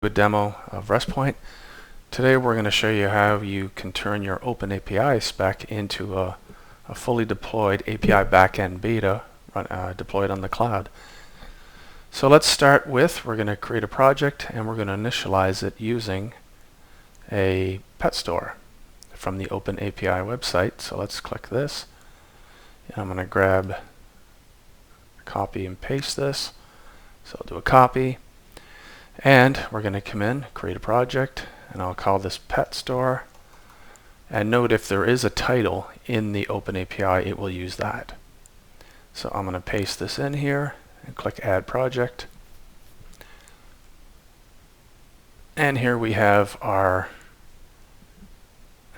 A demo of RESTpoint. Today we're going to show you how you can turn your OpenAPI spec into a fully deployed API Backend beta deployed on the cloud. So let's start with, we're going to create a project and we're going to initialize it using a pet store from the OpenAPI website. So let's click this. And I'm going to grab, copy and paste this. So I'll do a copy. And we're going to come in, create a project, and I'll call this pet store. And note if there is a title in the OpenAPI, it will use that. So I'm going to paste this in here and click add project. And here we have our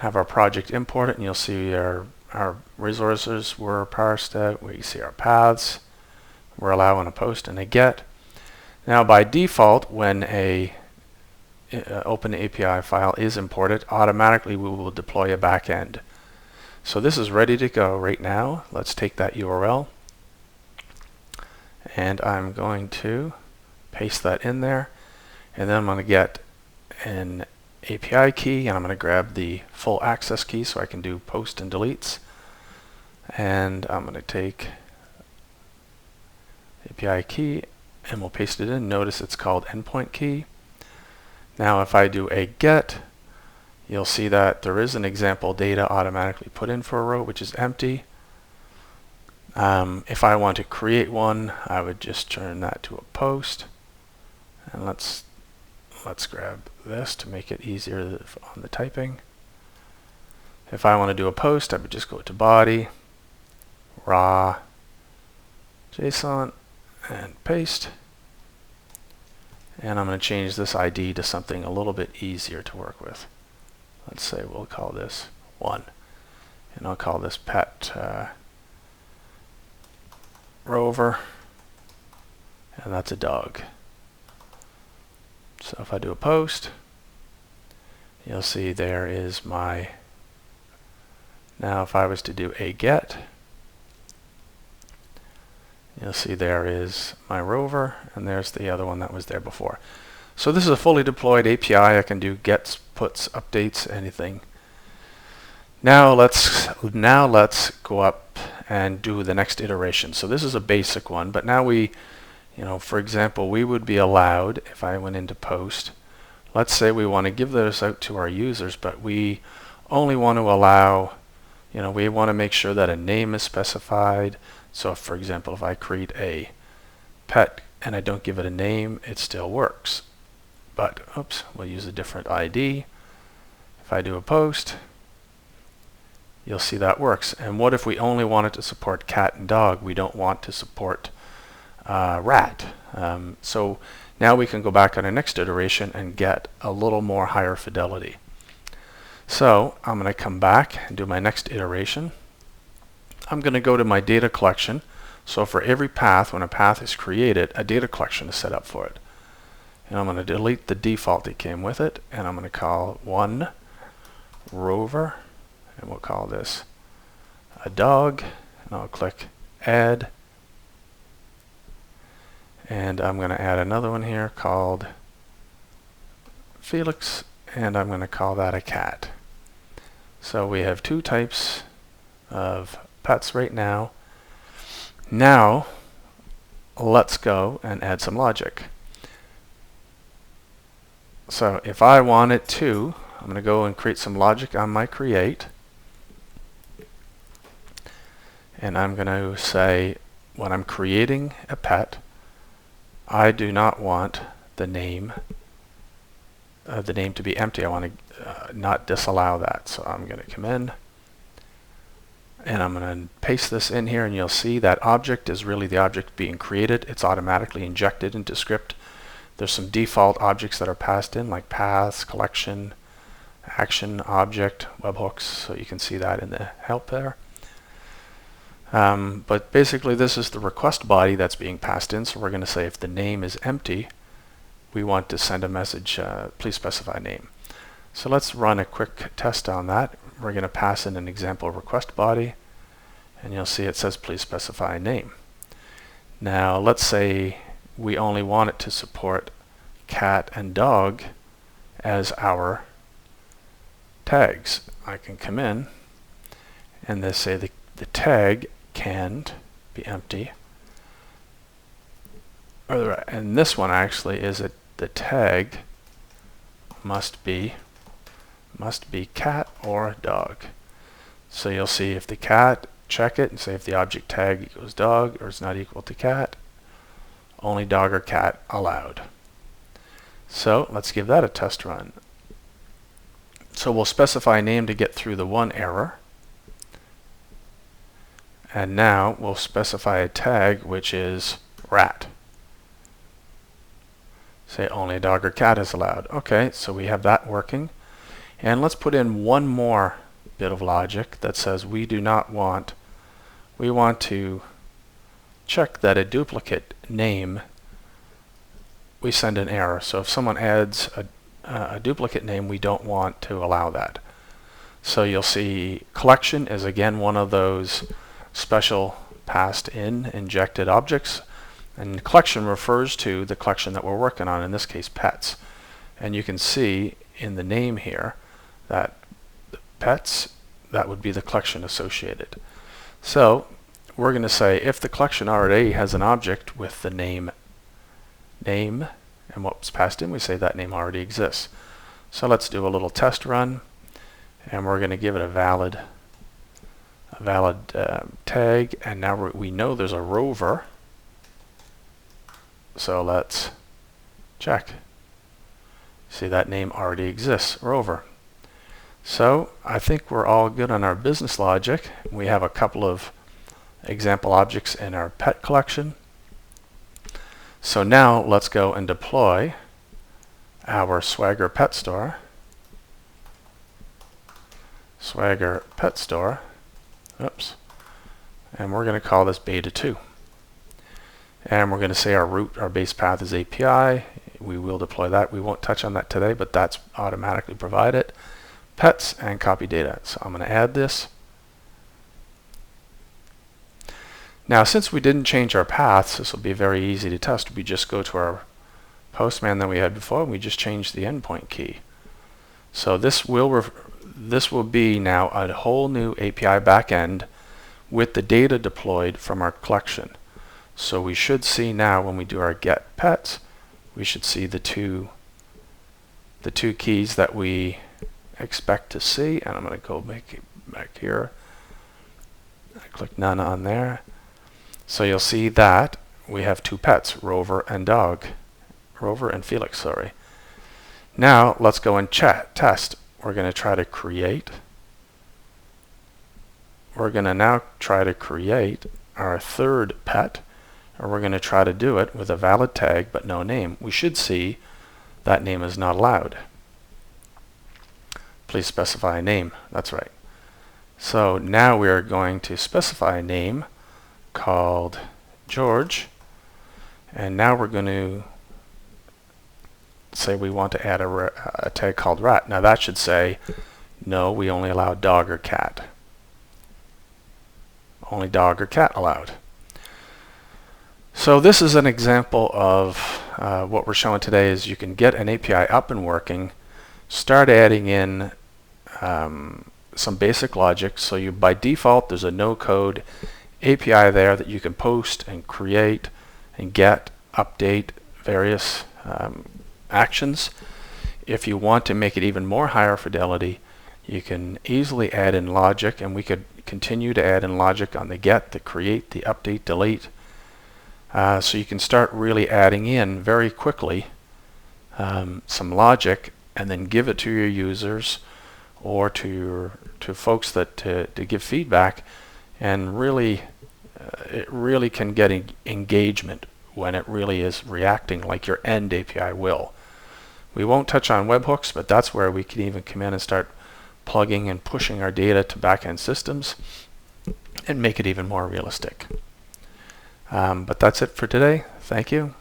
project imported, and you'll see our resources were parsed out. We see our paths. We're allowing a post and a get. Now by default, when a OpenAPI file is imported, automatically we will deploy a backend. So this is ready to go right now. Let's take that URL and I'm going to paste that in there, and then I'm going to get an API key and I'm going to grab the full access key so I can do post and deletes, and I'm going to take API key and we'll paste it in. Notice it's called endpoint key. Now if I do a get, you'll see that there is an example data automatically put in for a row which is empty. If I want to create one, I would just turn that to a post, and let's grab this to make it easier on the typing. If I want to do a post, I would just go to body, raw, JSON, and paste. And I'm going to change this ID to something a little bit easier to work with. Let's say we'll call this 1, and I'll call this pet rover, and that's a dog. So if I do a post, you'll see there is my, now if I was to do a get, you'll see there is my rover, and there's the other one that was there before. So this is a fully deployed API. I can do gets, puts, updates, anything. Now let's go up and do the next iteration. So this is a basic one, but now we, for example, we would be allowed, if I went into post, let's say we want to give this out to our users, but we only want to allow, we want to make sure that a name is specified. So if, for example, if I create a pet and I don't give it a name, it still works. But, oops, we'll use a different ID. If I do a post, you'll see that works. And what if we only wanted to support cat and dog? We don't want to support rat. So now we can go back on our next iteration and get a little more higher fidelity. So I'm going to come back and do my next iteration. I'm going to go to my data collection. So for every path, when a path is created, a data collection is set up for it. And I'm going to delete the default that came with it, and I'm going to call one rover, and we'll call this a dog, and I'll click add, and I'm going to add another one here called Felix, and I'm going to call that a cat. So we have two types of pets right now. Now let's go and add some logic. So if I wanted to, I'm going to go and create some logic on my create, and I'm going to say when I'm creating a pet, I do not want the name to be empty. I want to not disallow that. So I'm going to come in and I'm going to paste this in here, and you'll see that object is really the object being created. It's automatically injected into script. There's some default objects that are passed in, like paths, collection, action, object, webhooks. So you can see that in the help there. But basically this is the request body that's being passed in. So we're going to say if the name is empty, we want to send a message, please specify name. So let's run a quick test on that. We're going to pass in an example request body, and you'll see it says please specify name. Now let's say we only want it to support cat, and dog as our tags. I can come in and they say the tag can't be empty. And this one actually is the tag must be cat or dog. So you'll see if the cat, check it and say if the object tag equals dog or is not equal to cat, only dog or cat allowed. So let's give that a test run. So we'll specify a name to get through the one error. And now we'll specify a tag which is rat. Say only dog or cat is allowed. Okay, so we have that working. And let's put in one more bit of logic that says we want to check that a duplicate name, we send an error. So if someone adds a duplicate name, we don't want to allow that. So you'll see collection is again one of those special passed in injected objects. And collection refers to the collection that we're working on, in this case pets. And you can see in the name here that pets, that would be the collection associated. So we're going to say if the collection already has an object with the name and what's passed in, we say that name already exists. So let's do a little test run, and we're going to give it a valid tag, and now we know there's a rover. So let's check. See, that name already exists, rover. So I think we're all good on our business logic. We have a couple of example objects in our pet collection. So now let's go and deploy our Swagger Pet Store. Swagger Pet Store. Oops. And we're going to call this Beta 2. And we're going to say our root, our base path is API. We will deploy that. We won't touch on that today, but that's automatically provided. Pets and copy data. So I'm going to add this. Now, since we didn't change our paths, this will be very easy to test. We just go to our postman that we had before, and we just change the endpoint key. So this will be now a whole new API backend with the data deployed from our collection. So we should see now when we do our get pets, we should see the two keys that we expect to see. And I'm going to go make it back here. I click none on there. So you'll see that we have two pets, Rover and dog. Rover and Felix, sorry. Now let's go and test. We're going to try to create. We're going to now try to create our third pet. Or we're going to try to do it with a valid tag but no name. We should see that name is not allowed. Please specify a name. That's right. So now we are going to specify a name called George, and now we're going to say we want to add a tag called rat. Now that should say no, we only allow dog or cat. Only dog or cat allowed. So this is an example of what we're showing today is you can get an API up and working, start adding in some basic logic. So you, by default, there's a no-code API there that you can post and create and get, update various actions. If you want to make it even more higher fidelity, you can easily add in logic, and we could continue to add in logic on the get, the create, the update, delete. So you can start really adding in very quickly some logic and then give it to your users or to folks that to give feedback, and really it really can get engagement when it really is reacting like your end API will. We won't touch on webhooks, but that's where we can even come in and start plugging and pushing our data to backend systems and make it even more realistic. But that's it for today. Thank you.